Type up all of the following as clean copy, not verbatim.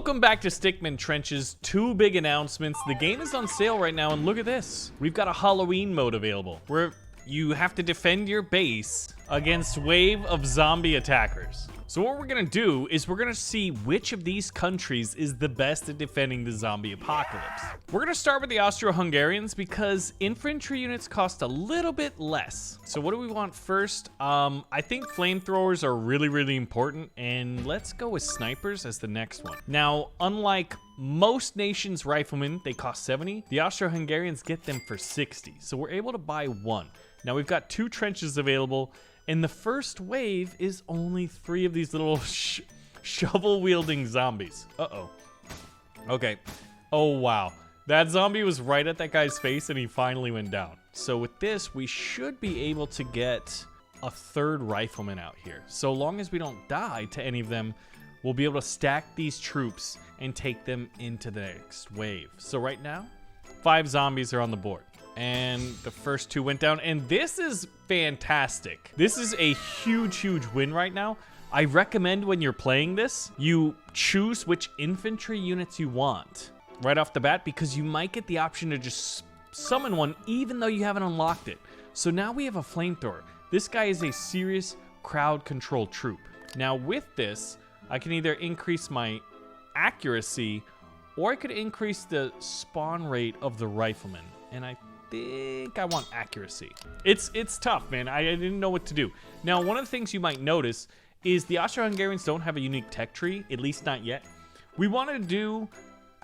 Welcome back to Stickman Trenches. Two big announcements. The game is on sale right now, and look at this. We've got a Halloween mode available where you have to defend your base against wave of zombie attackers. So what we're gonna do is we're gonna see which of these countries is the best at defending the zombie apocalypse. We're gonna start with the Austro-Hungarians because infantry units cost a little bit less. So what do we want first? I think flamethrowers are really important, and let's go with snipers as the next one. Now, unlike most nations' riflemen, they cost 70. The Austro-Hungarians get them for 60. So we're able to buy one. Now we've got 2 trenches available. And the first wave is only 3 of these little shovel-wielding zombies. Uh-oh. Okay. Oh, wow. That zombie was right at that guy's face, and he finally went down. So with this, we should be able to get a 3rd rifleman out here. So long as we don't die to any of them, we'll be able to stack these troops and take them into the next wave. So right now, 5 zombies are on the board. And the first 2 went down, and this is fantastic. This is a huge win right now. I recommend when you're playing this, you choose which infantry units you want right off the bat, because you might get the option to just summon one even though you haven't unlocked it. So now we have a flamethrower. This guy is a serious crowd control troop. Now with this, I can either increase my accuracy or I could increase the spawn rate of the rifleman. And I think I want accuracy. It's tough, man. I didn't know what to do. Now, one of the things you might notice is the Austro-Hungarians don't have a unique tech tree, at least not yet. We wanted to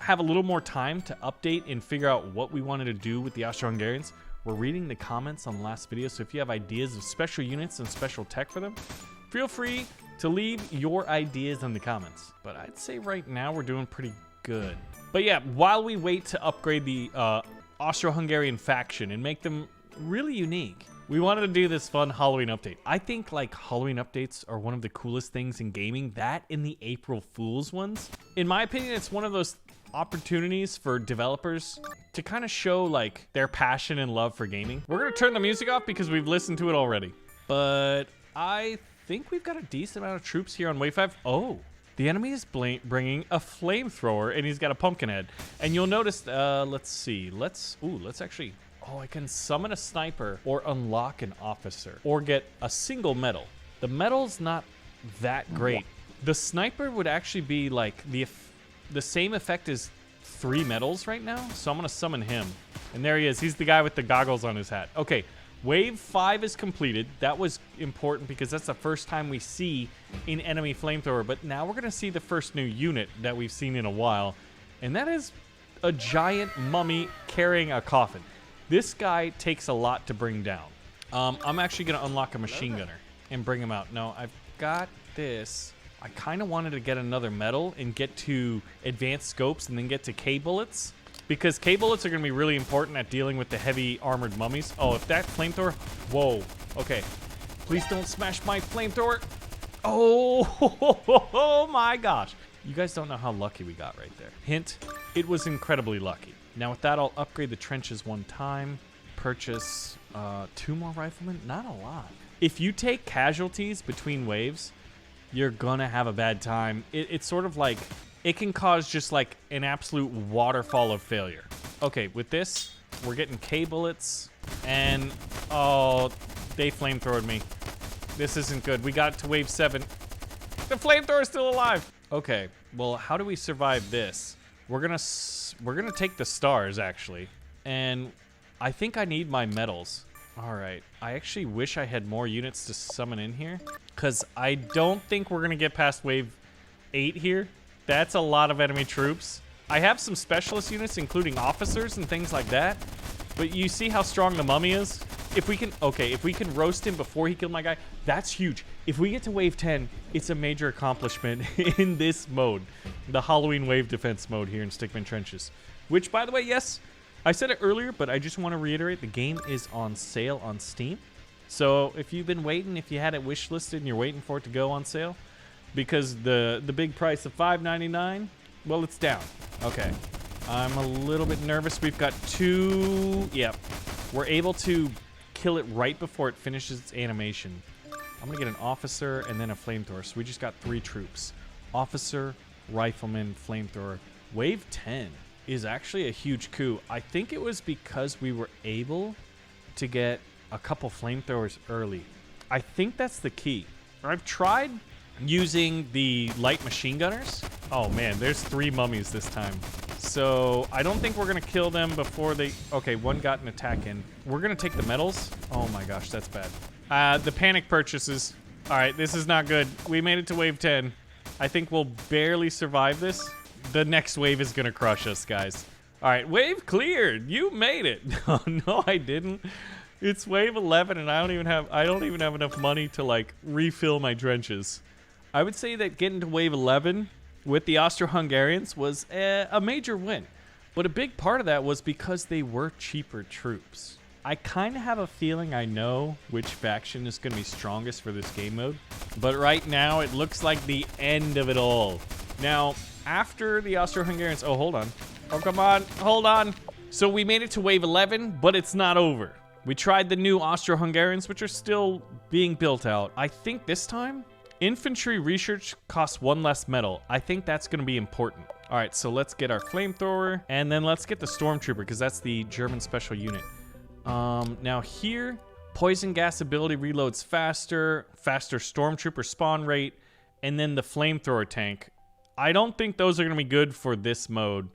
have a little more time to update and figure out what we wanted to do with the Austro-Hungarians. We're reading the comments on the last video, so if you have ideas of special units and special tech for them, feel free to leave your ideas in the comments. But I'd say right now we're doing pretty good. But yeah, while we wait to upgrade the Austro-Hungarian faction and make them really unique, we wanted to do this fun Halloween update. I think like Halloween updates are one of the coolest things in gaming, that in the April Fool's ones. In my opinion, it's one of those opportunities for developers to kind of show like their passion and love for gaming. We're gonna turn the music off because we've listened to it already, but I think we've got a decent amount of troops here on wave 5. Oh, the enemy is bringing a flamethrower, and he's got a pumpkin head. And you'll notice, let's see. Let's actually, I can summon a sniper or unlock an officer or get a single medal. The medal's not that great. The sniper would actually be like the same effect as 3 medals right now. So I'm going to summon him. And there he is. He's the guy with the goggles on his hat. Okay. Wave 5 is completed. That was important because that's the first time we see an enemy flamethrower. But now we're going to see the first new unit that we've seen in a while. And that is a giant mummy carrying a coffin. This guy takes a lot to bring down. I'm actually going to unlock a machine gunner and bring him out. No, I've got this. I kind of wanted to get another medal and get to advanced scopes and then get to K-bullets, because K-bullets are going to be really important at dealing with the heavy armored mummies. Oh, if that flamethrower... Whoa. Okay. Please don't smash my flamethrower. Oh, my gosh. You guys don't know how lucky we got right there. Hint, it was incredibly lucky. Now with that, I'll upgrade the trenches 1 time. Purchase 2 more riflemen. Not a lot. If you take casualties between waves, you're going to have a bad time. It's sort of like... It can cause just like an absolute waterfall of failure. Okay, with this, we're getting K-bullets, and oh, they flamethrowed me. This isn't good. We got to wave 7. The flamethrower's still alive. Okay, well, how do we survive this? We're gonna take the stars actually, and I think I need my medals. All right, I actually wish I had more units to summon in here, because I don't think we're gonna get past wave 8 here. That's a lot of enemy troops. I have some specialist units, including officers and things like that. But you see how strong the mummy is? If we can roast him before he killed my guy, that's huge. If we get to wave 10, it's a major accomplishment in this mode. The Halloween wave defense mode here in Stickman Trenches. Which, by the way, yes, I said it earlier, but I just want to reiterate, the game is on sale on Steam. So if you've been waiting, if you had it wishlisted and you're waiting for it to go on sale, because the big price of $5.99, well, it's down. Okay. I'm a little bit nervous. We've got 2... Yep. We're able to kill it right before it finishes its animation. I'm going to get an officer and then a flamethrower. So we just got 3 troops. Officer, rifleman, flamethrower. Wave 10 is actually a huge coup. I think it was because we were able to get a couple flamethrowers early. I think that's the key. I've tried using the light machine gunners. Oh man, there's 3 mummies this time. So I don't think we're gonna kill them before they... Okay, one got an attack in. We're gonna take the medals. Oh my gosh, that's bad. The panic purchases. All right, this is not good. We made it to wave 10. I think we'll barely survive this. The next wave is gonna crush us, guys. All right, wave cleared. You made it. Oh, no, I didn't. It's wave 11, and I don't even have enough money to like refill my trenches. I would say that getting to wave 11 with the Austro-Hungarians was a major win, but a big part of that was because they were cheaper troops. I kind of have a feeling I know which faction is going to be strongest for this game mode, but right now it looks like the end of it all. Now, after the Austro-Hungarians... Oh, hold on. Oh, come on. Hold on. So we made it to wave 11, but it's not over. We tried the new Austro-Hungarians, which are still being built out. I think this time, infantry research costs 1 less metal. I think that's going to be important. All right, so let's get our flamethrower, and then let's get the stormtrooper, because that's the German special unit. Now here, poison gas ability reloads faster stormtrooper spawn rate, and then the flamethrower tank. I don't think those are going to be good for this mode.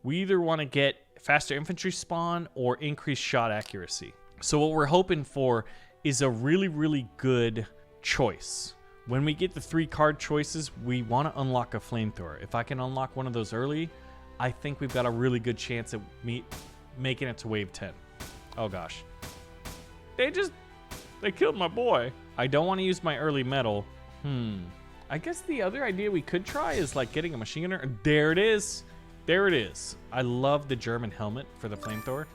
We either want to get faster infantry spawn or increased shot accuracy. So what we're hoping for is a really, really good choice. When we get the 3 card choices, we want to unlock a flamethrower. If I can unlock one of those early, I think we've got a really good chance at making it to wave 10. Oh gosh. They killed my boy. I don't want to use my early metal. I guess the other idea we could try is like getting a machine gunner. There it is. There it is. I love the German helmet for the flamethrower.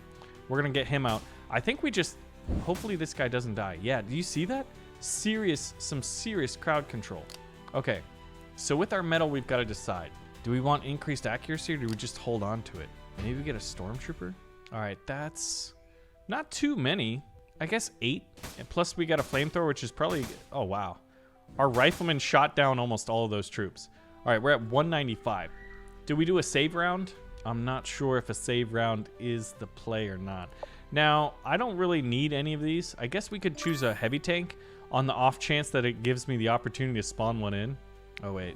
We're going to get him out. I think we just... Hopefully this guy doesn't die. Yeah, do you see that? Some serious crowd control. Okay, so with our metal, we've got to decide. Do we want increased accuracy or do we just hold on to it? Maybe we get a stormtrooper? All right, that's not too many. I guess 8. And plus we got a flamethrower, which is probably... Oh, wow. Our rifleman shot down almost all of those troops. All right, we're at 195. Do we do a save round? I'm not sure if a save round is the play or not. Now, I don't really need any of these. I guess we could choose a heavy tank on the off chance that it gives me the opportunity to spawn one in. Oh, wait.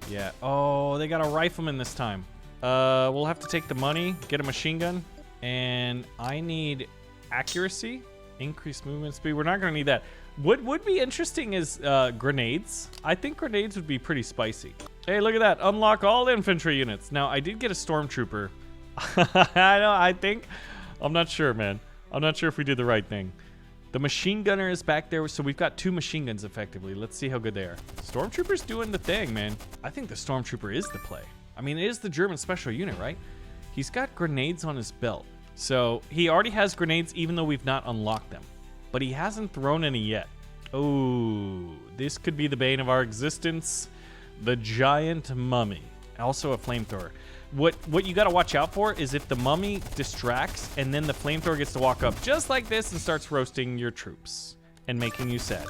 Yeah. Oh, they got a rifleman this time. We'll have to take the money, get a machine gun, and I need accuracy, increased movement speed. We're not going to need that. What would be interesting is grenades. I think grenades would be pretty spicy. Hey, look at that. Unlock all infantry units. Now, I did get a stormtrooper. I'm not sure, man. I'm not sure if we did the right thing. The machine gunner is back there, so we've got 2 machine guns effectively. Let's see how good they are. Stormtrooper's doing the thing, man. I think the stormtrooper is the play. I mean, it is the German special unit, right? He's got grenades on his belt. So he already has grenades even though we've not unlocked them. But he hasn't thrown any yet. Oh, this could be the bane of our existence. The giant mummy. Also a flamethrower. What you got to watch out for is if the mummy distracts and then the flamethrower gets to walk up just like this and starts roasting your troops and making you sad.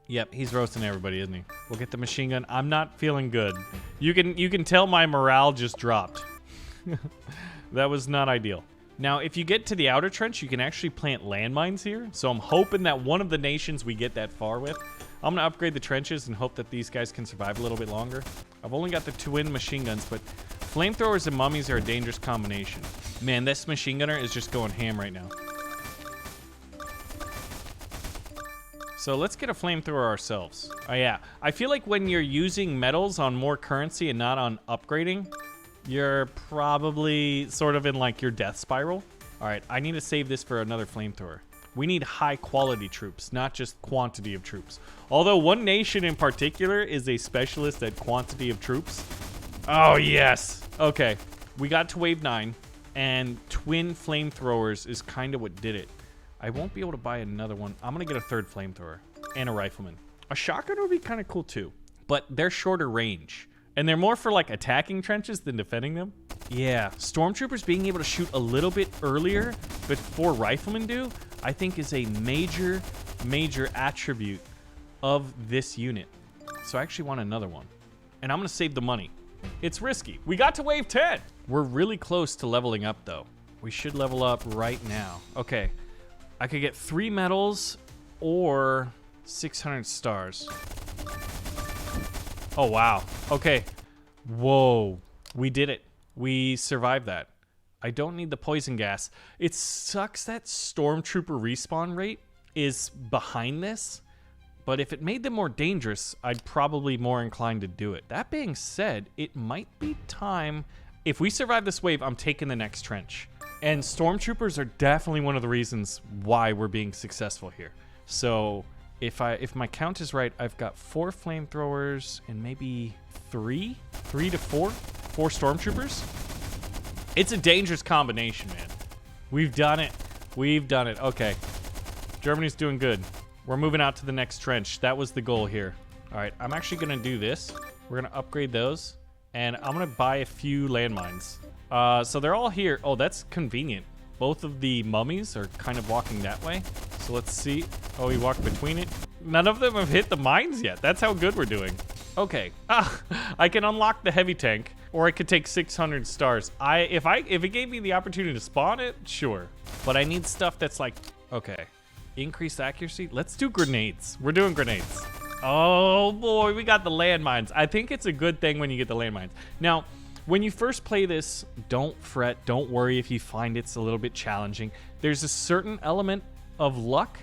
Yep, he's roasting everybody, isn't he? We'll get the machine gun. I'm not feeling good. You can tell my morale just dropped. That was not ideal. Now, if you get to the outer trench, you can actually plant landmines here. So I'm hoping that one of the nations we get that far with. I'm going to upgrade the trenches and hope that these guys can survive a little bit longer. I've only got the twin machine guns, but flamethrowers and mummies are a dangerous combination. Man, this machine gunner is just going ham right now. So let's get a flamethrower ourselves. Oh yeah, I feel like when you're using metals on more currency and not on upgrading, you're probably sort of in like your death spiral. All right, I need to save this for another flamethrower. We need high quality troops, not just quantity of troops. Although one nation in particular is a specialist at quantity of troops. Oh yes, okay. We got to wave 9 and twin flamethrowers is kind of what did it. I won't be able to buy another one. I'm gonna get a 3rd flamethrower and a rifleman. A shotgun would be kind of cool too, but they're shorter range. And they're more for like attacking trenches than defending them. Yeah, stormtroopers being able to shoot a little bit earlier before riflemen do, I think is a major, major attribute of this unit. So I actually want another one. And I'm gonna save the money. It's risky. We got to wave 10. We're really close to leveling up though. We should level up right now. Okay, I could get 3 medals or 600 stars. Oh, wow. Okay. Whoa. We did it. We survived that. I don't need the poison gas. It sucks that Stormtrooper respawn rate is behind this, but if it made them more dangerous, I'd probably more inclined to do it. That being said, it might be time. If we survive this wave, I'm taking the next trench. And Stormtroopers are definitely one of the reasons why we're being successful here. So if my count is right, I've got 4 flamethrowers and maybe 3 to 4 Stormtroopers. It's a dangerous combination, man. We've done it. We've done it. Okay. Germany's doing good. We're moving out to the next trench. That was the goal here. All right, I'm actually gonna do this. We're gonna upgrade those, and I'm gonna buy a few landmines. So they're all here. Oh, that's convenient. Both of the mummies are kind of walking that way. So let's see. Oh, we walked between it. None of them have hit the mines yet. That's how good we're doing. Okay. I can unlock the heavy tank, or I could take 600 stars. If it gave me the opportunity to spawn it, sure. But I need stuff that's like, okay, increased accuracy. Let's do grenades. We're doing grenades. Oh boy, we got the landmines. I think it's a good thing when you get the landmines. Now, when you first play this, don't fret, don't worry if you find it's a little bit challenging. There's a certain element of luck.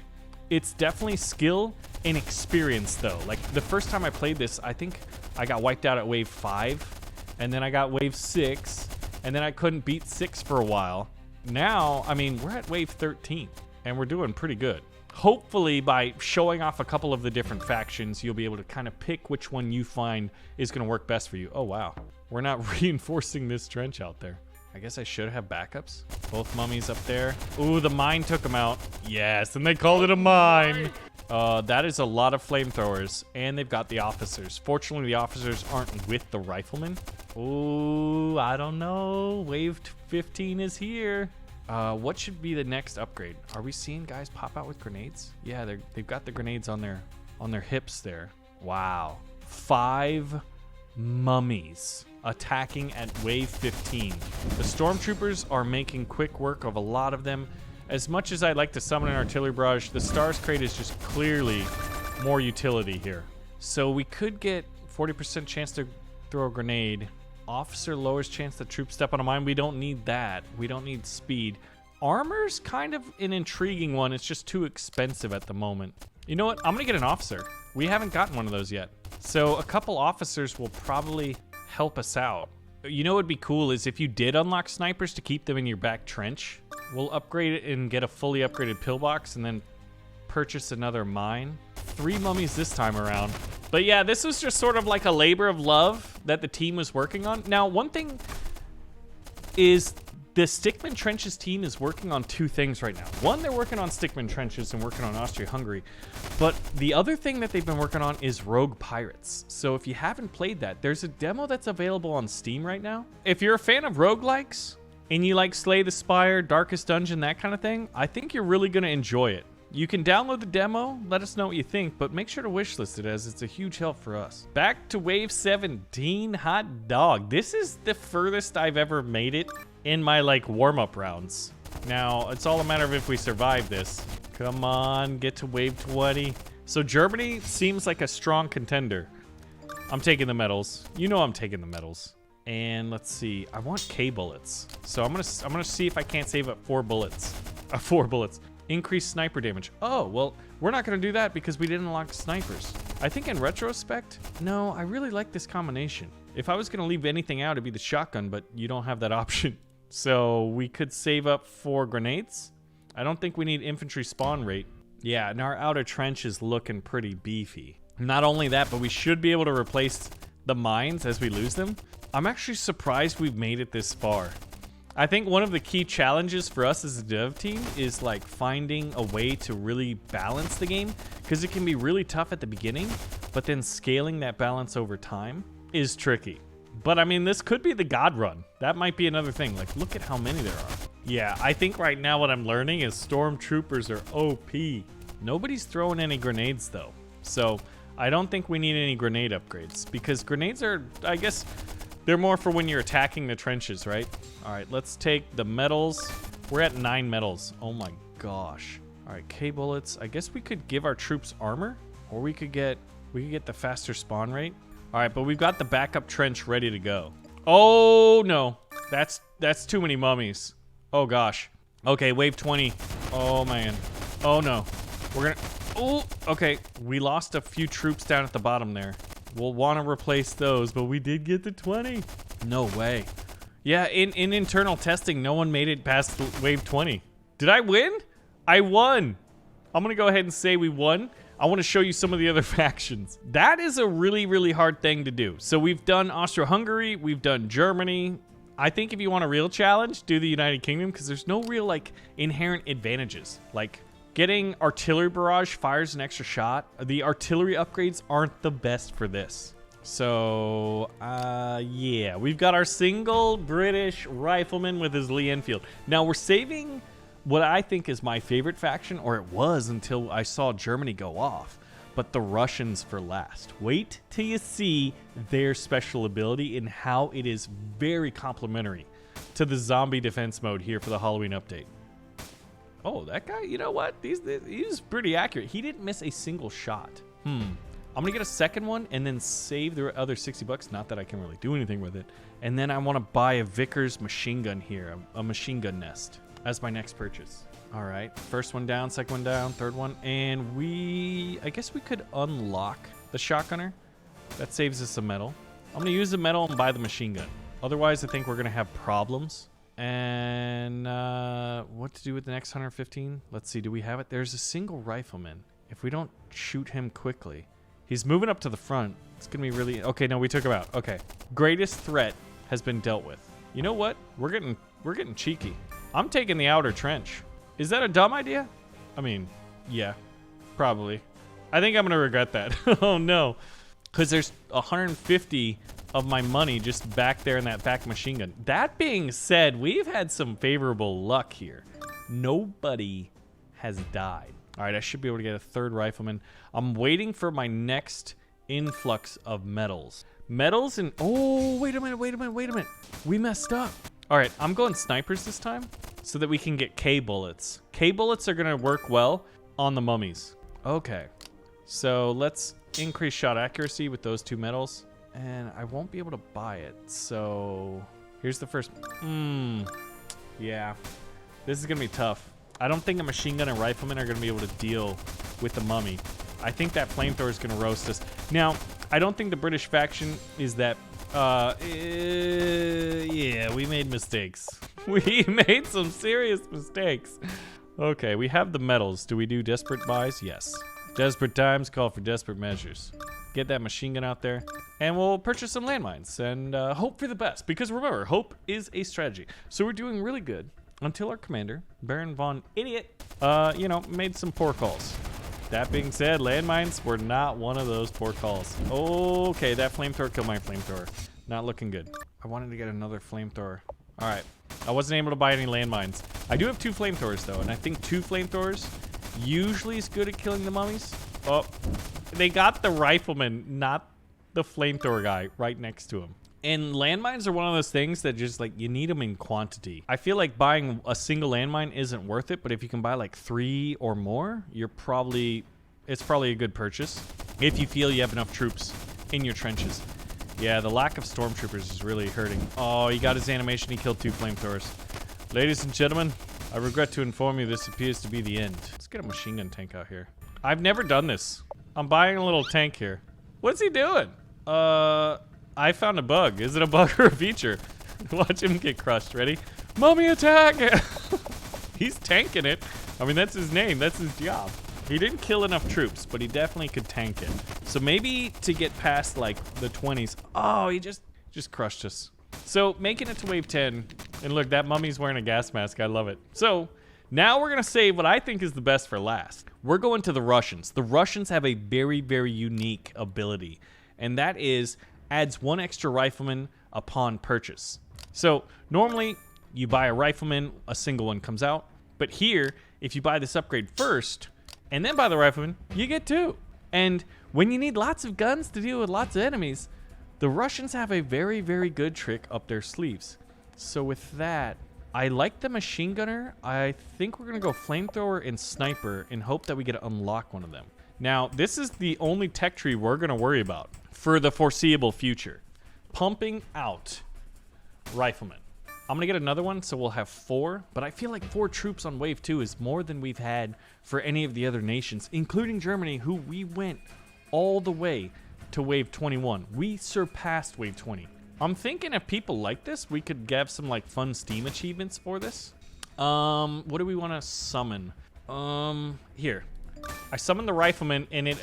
It's definitely skill and experience though. Like the first time I played this, I think I got wiped out at wave 5, and then I got wave 6, and then I couldn't beat 6 for a while. Now, I mean, we're at wave 13, and we're doing pretty good. Hopefully by showing off a couple of the different factions, you'll be able to kind of pick which one you find is gonna work best for you. Oh wow, we're not reinforcing this trench out there. I guess I should have backups. Both mummies up there. Ooh, the mine took them out. Yes, and they called it a mine. That is a lot of flamethrowers, and they've got the officers. Fortunately, the officers aren't with the riflemen. Ooh, I don't know. Wave 15 is here. What should be the next upgrade? Are we seeing guys pop out with grenades? Yeah, they've got the grenades on their hips there. Wow. 5 mummies attacking at wave 15. The Stormtroopers are making quick work of a lot of them. As much as I'd like to summon an artillery barrage, the stars crate is just clearly more utility here. So we could get 40% chance to throw a grenade. Officer lowers chance that troops step on a mine. We don't need that. We don't need speed. Armor's kind of an intriguing one. It's just too expensive at the moment. You know what? I'm gonna get an officer. We haven't gotten one of those yet. So a couple officers will probably help us out. You know what would be cool is if you did unlock snipers to keep them in your back trench. We'll upgrade it and get a fully upgraded pillbox and then purchase another mine. 3 mummies this time around. But yeah, this was just sort of like a labor of love that the team was working on. Now, one thing is the Stickman Trenches team is working on 2 things right now. One, they're working on Stickman Trenches and working on Austria-Hungary. But the other thing that they've been working on is Rogue Pirates. So if you haven't played that, there's a demo that's available on Steam right now. If you're a fan of roguelikes and you like Slay the Spire, Darkest Dungeon, that kind of thing, I think you're really going to enjoy it. You can download the demo, let us know what you think, but make sure to wishlist it as it's a huge help for us. Back to wave 17, hot dog. This is the furthest I've ever made it in my like warm-up rounds. Now, it's all a matter of if we survive this. Come on, get to wave 20. So Germany seems like a strong contender. I'm taking the medals. You know I'm taking the medals. And let's see, I want K bullets. So I'm gonna see if I can't save up 4 bullets. 4 bullets. Increased sniper damage. Oh, well, we're not going to do that because we didn't unlock snipers. I think in retrospect, no, I really like this combination. If I was going to leave anything out, it'd be the shotgun, but you don't have that option. So we could save up 4 grenades. I don't think we need infantry spawn rate. Yeah, and our outer trench is looking pretty beefy. Not only that, but we should be able to replace the mines as we lose them. I'm actually surprised we've made it this far. I think one of the key challenges for us as a dev team is like finding a way to really balance the game, because it can be really tough at the beginning, but then scaling that balance over time is tricky. But I mean, this could be the God run. That might be another thing. Like, look at how many there are. Yeah, I think right now what I'm learning is Stormtroopers are OP. Nobody's throwing any grenades, though. So I don't think we need any grenade upgrades, because grenades are, I guess, they're more for when you're attacking the trenches, right? All right, let's take the metals. We're at 9 metals. Oh my gosh. All right, K bullets. I guess we could give our troops armor, or we could get the faster spawn rate. All right, but we've got the backup trench ready to go. Oh no, that's too many mummies. Oh gosh. Okay, wave 20. Oh man. Oh no. We're gonna, oh, okay. We lost a few troops down at the bottom there. We'll want to replace those, but we did get to 20. No way. Yeah, in internal testing, no one made it past wave 20. Did I win? I won. I'm gonna go ahead and say we won. I want to show you some of the other factions. That is a really, really hard thing to do. So we've done Austria-Hungary, we've done Germany. I think if you want a real challenge, do the United Kingdom, because there's no real like inherent advantages. Like getting artillery barrage fires an extra shot. The artillery upgrades aren't the best for this. So, yeah, we've got our single British rifleman with his Lee Enfield. Now we're saving what I think is my favorite faction, or it was until I saw Germany go off, but the Russians for last. Wait till you see their special ability and how it is very complementary to the zombie defense mode here for the Halloween update. Oh, that guy, you know what? He's pretty accurate. He didn't miss a single shot. I'm gonna get a second one and then save the other 60 bucks. Not that I can really do anything with it. And then I want to buy a Vickers machine gun here, a machine gun nest, as my next purchase. All right, first one down, second one down, third one, and I guess we could unlock the shotgunner. That saves us some metal. I'm gonna use the metal and buy the machine gun. Otherwise, I think we're gonna have problems. And what to do with the next 115? Let's see, do we have it? There's a single rifleman. If we don't shoot him quickly, he's moving up to the front. It's gonna be really, okay, no, we took him out. Okay, greatest threat has been dealt with. You know what? We're getting cheeky. I'm taking the outer trench. Is that a dumb idea? I mean, yeah, probably. I think I'm gonna regret that. Oh no, because there's 150 of my money just back there in that back machine gun. That being said, we've had some favorable luck here. Nobody has died. All right, I should be able to get a third rifleman. I'm waiting for my next influx of metals. Metals and, oh, wait a minute. We messed up. All right, I'm going snipers this time so that we can get K bullets. K bullets are gonna work well on the mummies. Okay, so let's increase shot accuracy with those 2 metals, and I won't be able to buy it. So here's the first, yeah, this is gonna be tough. I don't think a machine gun and rifleman are gonna be able to deal with the mummy. I think that flamethrower is gonna roast us. Now, I don't think the British faction is that, yeah, we made mistakes. We made some serious mistakes. Okay, we have the metals. Do we do desperate buys? Yes. Desperate times call for desperate measures. Get that machine gun out there, and we'll purchase some landmines and hope for the best. Because remember, hope is a strategy. So we're doing really good until our commander, Baron Von Idiot, you know, made some poor calls. That being said, landmines were not one of those poor calls. Okay, that flamethrower killed my flamethrower. Not looking good. I wanted to get another flamethrower. All right, I wasn't able to buy any landmines. I do have 2 flamethrowers though, and I think 2 flamethrowers usually is good at killing the mummies. Oh, they got the rifleman, not the flamethrower guy right next to him. And landmines are one of those things that just, like, you need them in quantity. I feel like buying a single landmine isn't worth it, but if you can buy like 3 or more, it's probably a good purchase if you feel you have enough troops in your trenches. Yeah, the lack of stormtroopers is really hurting. Oh, he got his animation. He killed 2 flamethrowers. Ladies and gentlemen, I regret to inform you this appears to be the end. Let's get a machine gun tank out here. I've never done this. I'm buying a little tank here. What's he doing? I found a bug. Is it a bug or a feature? Watch him get crushed. Ready? Mummy attack! He's tanking it. I mean, that's his name. That's his job. He didn't kill enough troops, but he definitely could tank it. So maybe to get past, like, the 20s. Oh, he just crushed us. So making it to wave 10. And look, that mummy's wearing a gas mask. I love it. So now we're going to save what I think is the best for last. We're going to the Russians. The Russians have a very, very unique ability. And that is adds 1 extra rifleman upon purchase. So normally you buy a rifleman, a single one comes out. But here, if you buy this upgrade first, And then by the rifleman, you get 2. And when you need lots of guns to deal with lots of enemies, the Russians have a very, very good trick up their sleeves. So with that, I like the machine gunner. I think we're going to go flamethrower and sniper and hope that we get to unlock one of them. Now, this is the only tech tree we're going to worry about for the foreseeable future. Pumping out riflemen. I'm going to get another one, so we'll have 4. But I feel like 4 troops on wave 2 is more than we've had for any of the other nations, including Germany, who we went all the way to wave 21. We surpassed wave 20. I'm thinking if people like this, we could have some like fun Steam achievements for this. What do we want to summon? Here. I summoned the rifleman, and it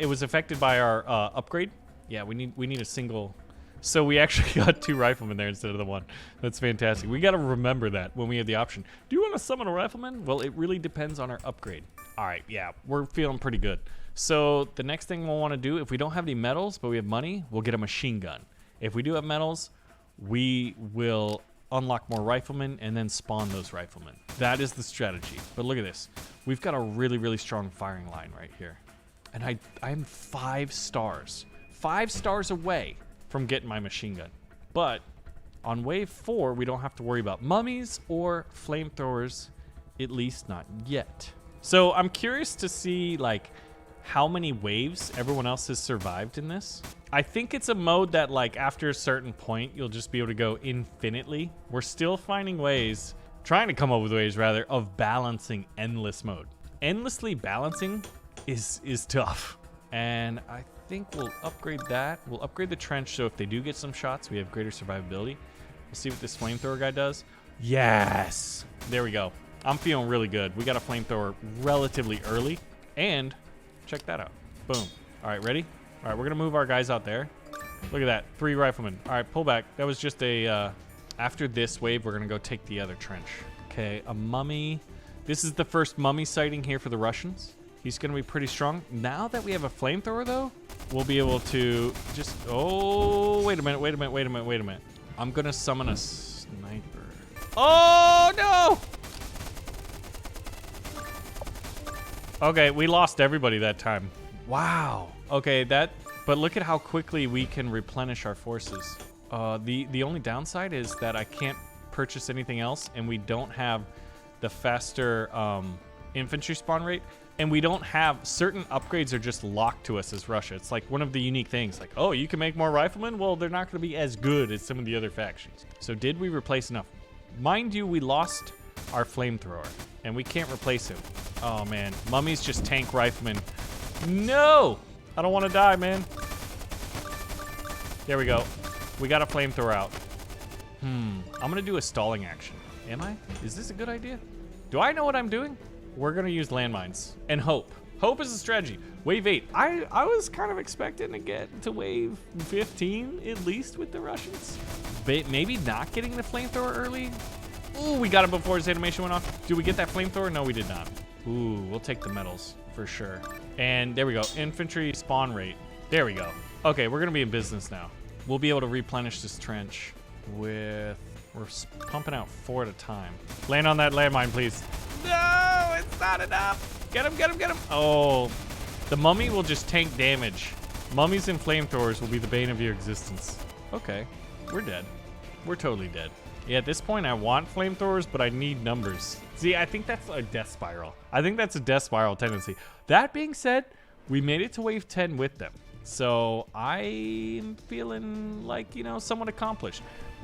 was affected by our upgrade. Yeah, we need a single. So we actually got 2 riflemen there instead of the 1. That's fantastic. We got to remember that when we have the option. Do you want to summon a rifleman? Well, it really depends on our upgrade. All right, yeah, we're feeling pretty good. So the next thing we'll want to do, if we don't have any medals, but we have money, we'll get a machine gun. If we do have medals, we will unlock more riflemen and then spawn those riflemen. That is the strategy. But look at this. We've got a really, really strong firing line right here. And I'm 5 stars. 5 stars away from getting my machine gun. But on wave 4, we don't have to worry about mummies or flamethrowers, at least not yet. So I'm curious to see like how many waves everyone else has survived in this. I think it's a mode that like after a certain point, you'll just be able to go infinitely. We're still finding ways, trying to come up with ways rather, of balancing endless mode. Endlessly balancing is tough. And I think we'll upgrade that. We'll upgrade the trench so if they do get some shots, we have greater survivability. We'll see what this flamethrower guy does. Yes! There we go. I'm feeling really good. We got a flamethrower relatively early. And check that out. Boom. All right, ready? All right, we're going to move our guys out there. Look at that. 3 riflemen. All right, pull back. That was just a... after this wave, we're going to go take the other trench. Okay, a mummy. This is the first mummy sighting here for the Russians. He's going to be pretty strong. Now that we have a flamethrower, though, we'll be able to just... Oh, wait a minute. I'm going to summon a sniper. Oh, no! Okay, we lost everybody that time. Wow. Okay, but look at how quickly we can replenish our forces. The only downside is that I can't purchase anything else, and we don't have the faster infantry spawn rate, and we don't have certain upgrades are just locked to us as Russia. It's like one of the unique things, like, oh, you can make more riflemen? Well, they're not going to be as good as some of the other factions. So did we replace enough? Mind you, we lost our flamethrower, and we can't replace him. Oh, man. Mummies just tank riflemen. No! I don't want to die, man. There we go. We got a flamethrower out. I'm going to do a stalling action. Am I? Is this a good idea? Do I know what I'm doing? We're going to use landmines and hope. Hope is a strategy. Wave 8. I was kind of expecting to get to wave 15 at least with the Russians. But maybe not getting the flamethrower early. Ooh, we got it before his animation went off. Did we get that flamethrower? No, we did not. Ooh, we'll take the medals for sure. And there we go. Infantry spawn rate. There we go. Okay, we're going to be in business now. We'll be able to replenish this trench with... We're pumping out 4 at a time. Land on that landmine, please. No, it's not enough. Get him, get him, get him. Oh, the mummy will just tank damage. Mummies and flamethrowers will be the bane of your existence. Okay, we're dead. We're totally dead. Yeah, at this point, I want flamethrowers, but I need numbers. See, I think that's a death spiral. I think that's a death spiral tendency. That being said, we made it to wave 10 with them. So I'm feeling like, you know, somewhat accomplished.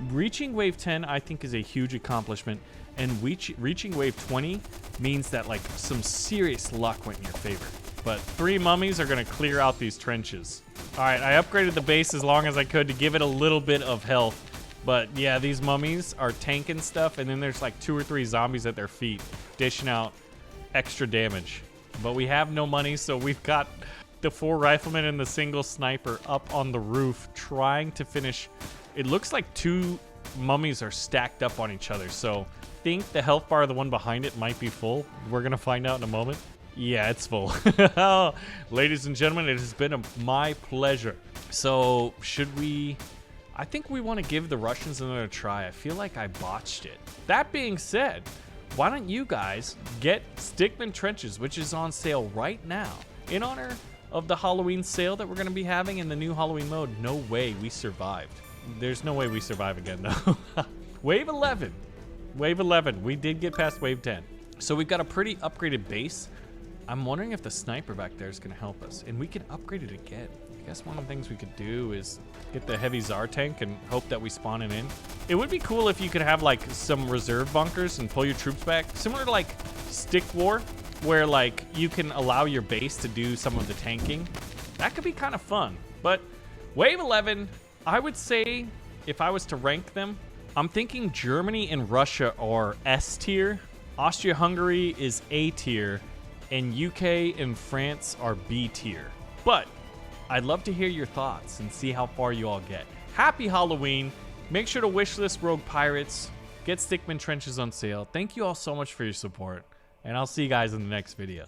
Reaching wave 10, I think, is a huge accomplishment. And reaching wave 20 means that, like, some serious luck went in your favor. But 3 mummies are going to clear out these trenches. All right, I upgraded the base as long as I could to give it a little bit of health. But, yeah, these mummies are tanking stuff, and then there's, like, 2 or 3 zombies at their feet dishing out extra damage. But we have no money, so we've got the 4 riflemen and the single sniper up on the roof trying to finish. It looks like 2 mummies are stacked up on each other, so I think the health bar of the one behind it might be full. We're going to find out in a moment. Yeah, it's full. Ladies and gentlemen, it has been my pleasure. So, should we... I think we want to give the Russians another try. I feel like I botched it. That being said, why don't you guys get Stickman Trenches, which is on sale right now, in honor of the Halloween sale that we're going to be having in the new Halloween mode. No way we survived. There's no way we survive again, though. Wave 11. Wave 11. We did get past Wave 10. So we've got a pretty upgraded base. I'm wondering if the sniper back there is going to help us. And we can upgrade it again. I guess one of the things we could do is get the heavy Tsar tank and hope that we spawn it in. It would be cool if you could have like some reserve bunkers and pull your troops back. Similar to like Stick War, where like you can allow your base to do some of the tanking. That could be kind of fun. But Wave 11, I would say if I was to rank them, I'm thinking Germany and Russia are S tier. Austria-Hungary is A tier. And UK and France are B tier. But I'd love to hear your thoughts and see how far you all get. Happy Halloween. Make sure to wishlist Rogue Pirates. Get Stickman Trenches on sale. Thank you all so much for your support. And I'll see you guys in the next video.